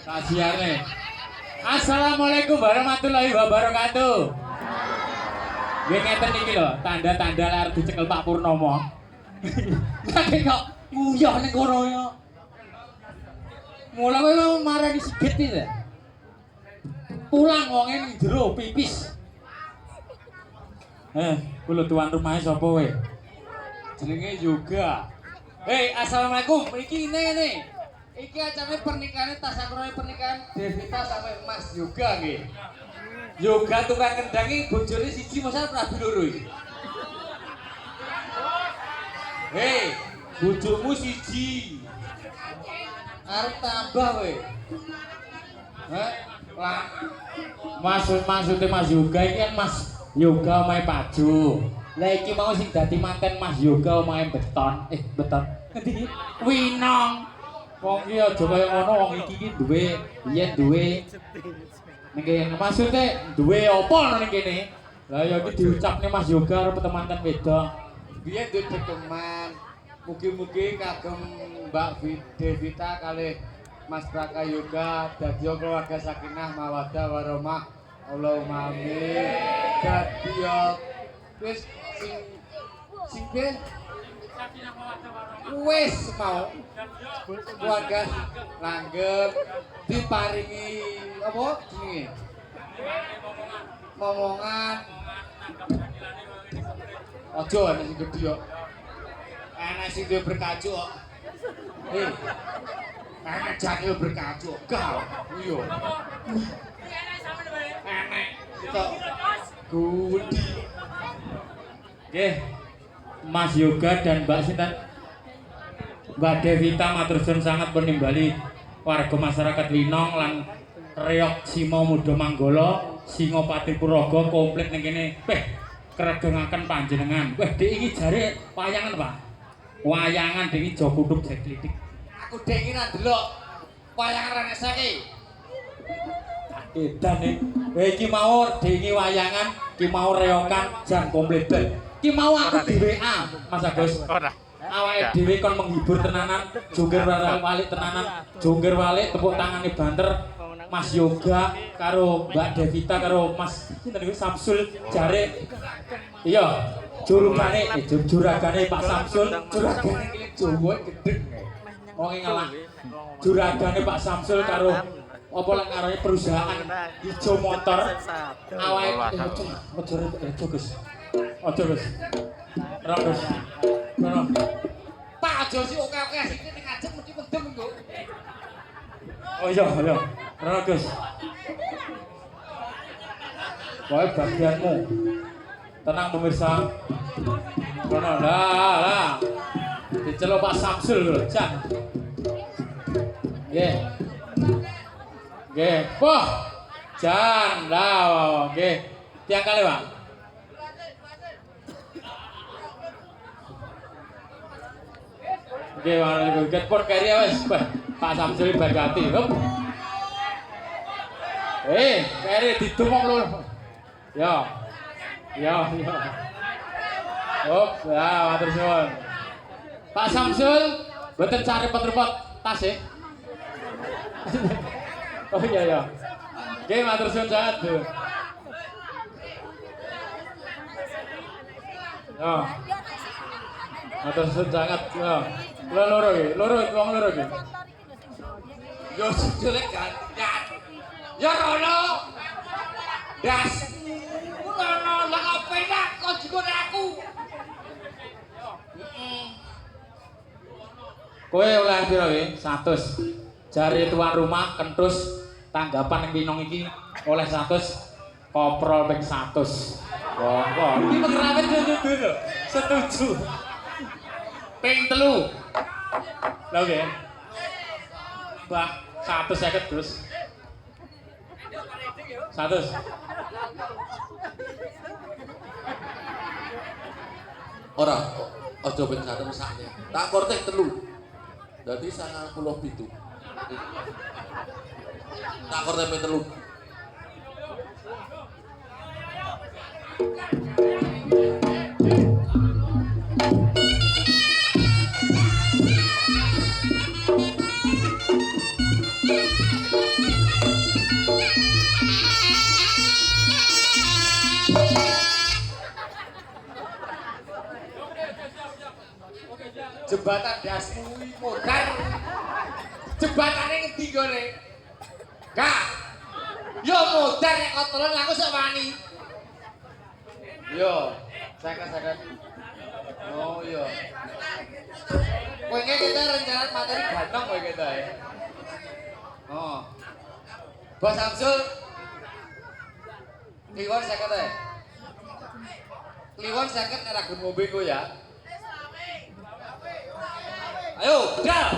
Kasiane. Assalamualaikum warahmatullahi wabarakatuh. Nggih ngeten iki lho, tanda-tanda arep dicekel Pak Purnomo. Nek kok nguyah ning kono ya. Mula kowe marani sigit iki. Pulang wonge ning jero pipis. Kulo tuan rumahnya sapa kowe? Jenenge Yoga. Hei, assalamualaikum. Iki ini. Iki acarane pernikahan tasakurane pernikahan Devita sampai Mas Yoga nggih. Yoga tukang kendangi bojone siji masa Prabu loro iki. Hei, bojomu siji. Arep tambah kowe. Lah. Maksudnya Mas Yoga iki kan Mas Yoga omahe Paju. Lah iki mau sing dadi manten Mas Yoga omahe Beton. Beton. Ngendi iki? Winong. Wong iki aja kaya ngono, wong iki duwe, biyen duwe. Ning kene maksude duwe apa ning kene? Lah ya iki diucapne Mas Yoga karo temanten wedok. Biyen duwe teman. Mugi-mugi kagem Mbak Devita kalih Mas Praka Yoga dadi keluarga sakinah mawaddah warahmah. Allahumma amin. Dadi wis sing wis mau keluarga langgeng diparingi apa jenenge momongan aja ana sing gedhe kok ana sing duwe berkacu kok ana jane berkacu kok iya enek kok gudi nggih Mas Yoga dan Mbak Sinta Mbak Devita matur suwun sangat penimbali warga masyarakat Winong lan Reok Simo Mudo Manggolo Singopati Puraga komplit ning kene kregengaken panjenengan. Wah, Dik iki jare wayangan, Pak. Wayangan Dik iki Joko Kutuk Jeklitik. Aku Dik iki ra ndelok wayangan Renesake. Edan iki mau Dik iki wayangan, iki mau reokan jan komplit. Ki mau aku di WA, Mas Agus. Awake dhewe kon menghibur tenanan, jongger walik tenanan, jongger walik tepuk tangane banter Mas Yoga karo Mbak Devita karo Mas sinten iki Samsul jare. Iya, jurugane juragane Pak Samsul, juragane iki Jawa gedeng. Wong ngalah. Juragane Pak Samsul karo apa lek ngarane perusahaan Ijo Motor. Awake ojo Gus. Ojo Gus. Ora Gus. Ngono. Pak aja sih oke-oke sik ning ngajeng mesti mendem kok. Oh iya, iya. Ora Gus. Pokoke bagianmu. Tenang pemirsa. Ngono lah. Diceluk Pak Samsul lho, Jan. Nggih. Nggih, poh. Jan, lah nggih. Tiang kali, Pak. Oke, warna lihat port karya wes, Pak Samsul bagati, hop. Kari ditumong lho. Ya, hop, ya, matur suwun. Pak Samsul, mboten cari repot-repot tas ya. Oh iya. Oke, matur suwun sangat, Bu. Ya. Matur suwun sangat, ya. Loro wong loro iki. Yo jelek kan. Ya rono. Das. Rono lah apa nak kok jikone aku. Kowe oleh piro iki? 100. Jare tuan rumah kentus tanggapan ning Winong iki oleh 100 koprol ping 100. Wah, iki pengrawe dulu. Setuju. Ping 3. Lah oke. Mbak 150 terus. 100. Ora, aja ping 100 mesake. Tak kortek 3. Dadi 97. Tak kortek ping 3. jembatan dasmu modar. Jembatane ngendi gone? Kak. Yo modar nek kotoran aku sok wani. Yo, saya. Oh iya. Kowe kita rencana materi ganteng kowe kita ya. Oh. Bos Samsul. Kliwon 50 ya. Kliwon 50 nek ra gelem ngombe kowe ya. Ayo, gal.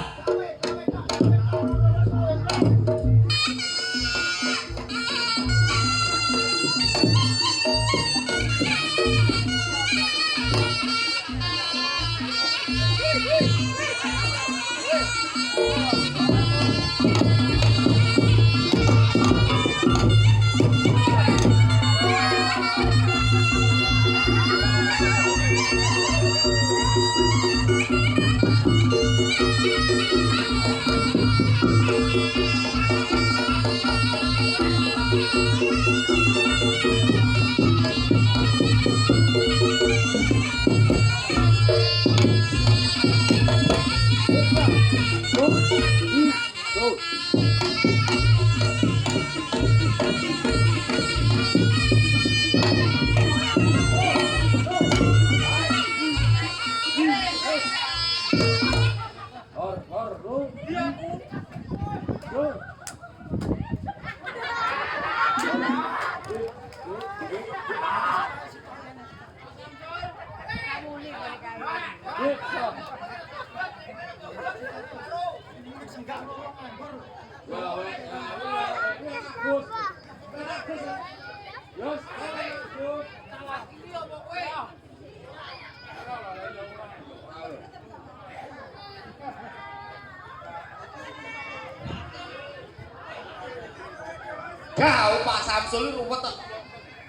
Kau Pak Samsul ruwet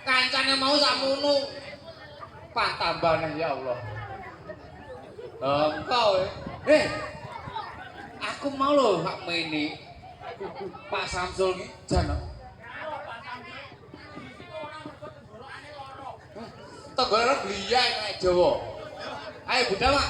kancane mau sakmono. Pak tambane ya Allah. Engkau aku mau lho hak meni. Pak Samsul ki jan. Tenggone bliyai nek Jawa. Ayo Bunda Mak.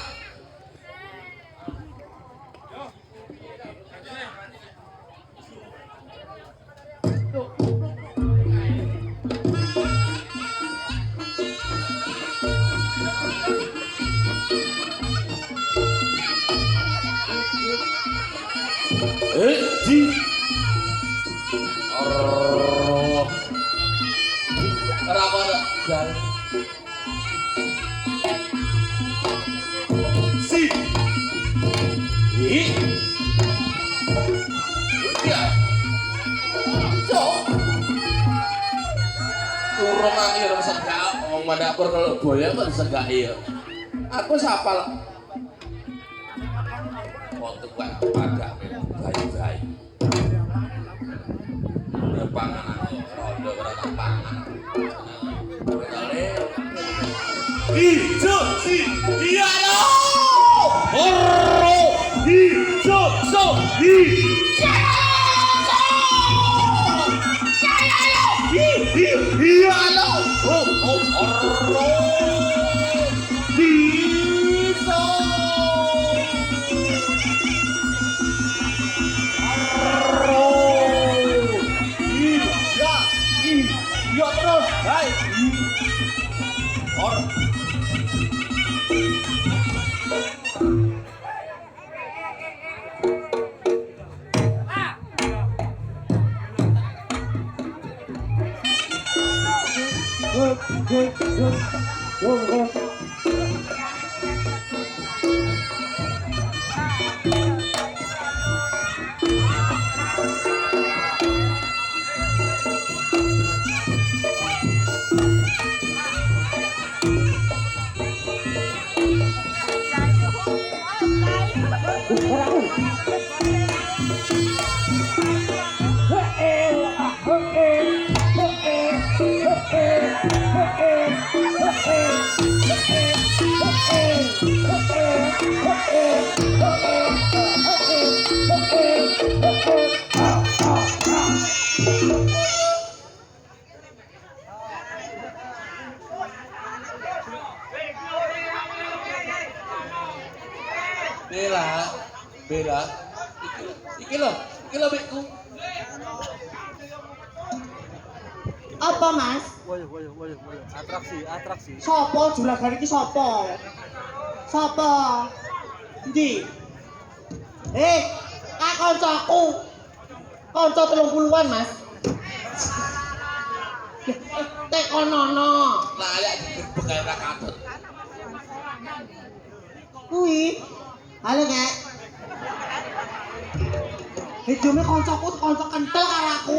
Dapur kalau boya kok segak iya. Aku sapal. Waktu gue pada bayi-bayi. Panganan rondo berapa pangan. Hijau si iya lo. Horro hijau so iya lo. Hey! Iki lho Mikku. Apa, Mas? Woyo. Atraksi. Sopo juragan iki sopo? Sopo? Endi? Kancaku. Kanca 30-an, Mas. Tek konono. Layak digerbek kae ra katut. Kuwi. Halo, Kak. Hidupnya kancaku kanca kental karo aku.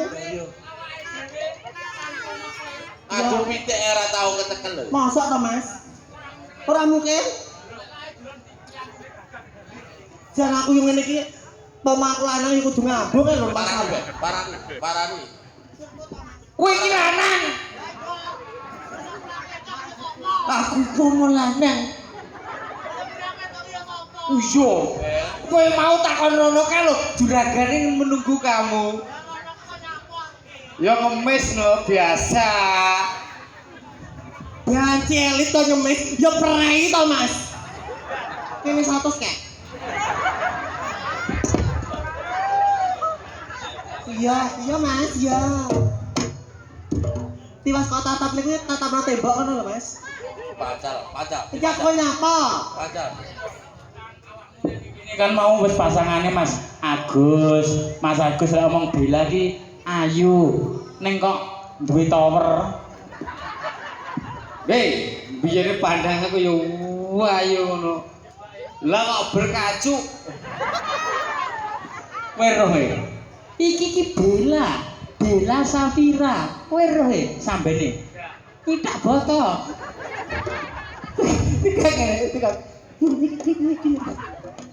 Aku pitik ora tau ketekel lho. Mosok to, Mas? Ora mungkin. Jan aku yang ngene iki pemaku lanang iku kudu ngambung lho, Mas. Parani. Kowe iki lanang. Aku pomo lanang. Iya. Kowe mau takon rono kae lho, juragane menunggu kamu. Ya ngemis lho biasa. Ya celit to ngemis, ya prei to, Mas. Kene 100 kek. Iya Mas, iya. Tiwas kok tatap niku tatapno tembok ngono lho, Mas. Pacal. Iki aku nyapa? Pacal. Ini kan mau wis pasangane Mas Agus. Mas Agus lek omong Bella ki ayu. Ning kok duwe tower. Biyene pandang aku ya ayu ngono. Lah kok berkacuk. Kowe roh e. Iki ki Bella Safira. Kowe roh e sambene. Kuwi tak boto. Tiga.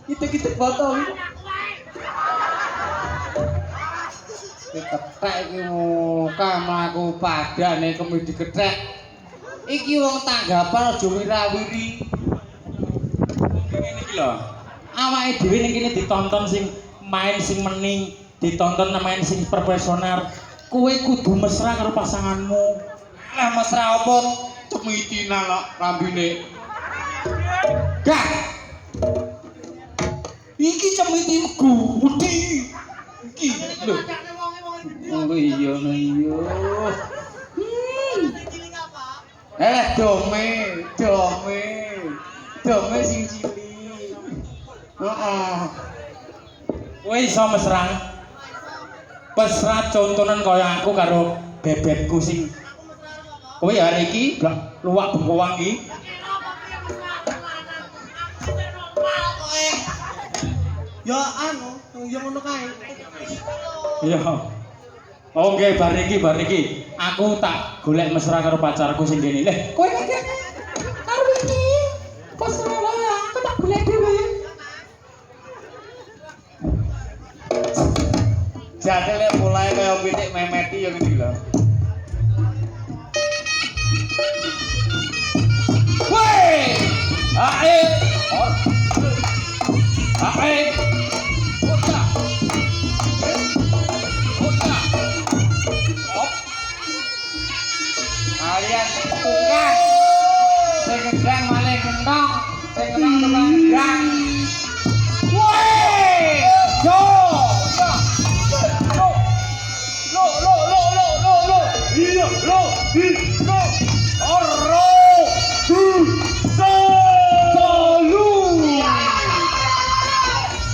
Kita foto. Diketek iki muka mlaku padane kemi diketek. Iki wong tanggapal aja wirawiri. Ngene iki lho. Awake dhewe ning kene ditonton sing main sing mending, ditonton main sing profesional. Kowe kudu mesra karo pasanganmu. Lah mesra apa? Cemitina lho rambine. Dah. Iki cemiti gudi. Iki lho. Oh iya. Dome sing cilik. Heeh. Kowe iso mesra. Mesra contonan kaya aku karo bebekku sing kowe ya hari iki luwak bengkowang iki. Ya anu, ya ngono kae. Iya. Oke, bar iki. Aku tak golek mesra karo pacarku sing kene. Leh, kowe iki karo iki. Mesra wae, aku tak golek dhewe. Jane lek mulai kaya pitik memeti ya ngene lho. Woi! Ae! Kalian tukang sing gendang malah gendong, sing gendong tukang gendang. Woi! Yo! Lo! Iya, lo! Oro! Solu!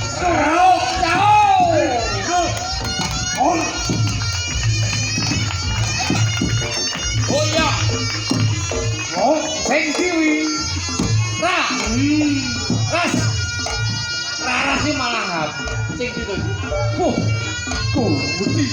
Serok jauh! Oh iya! Oh, sing kiwi! Ras! Rara sih malah ngap. Sing gitu. Budi!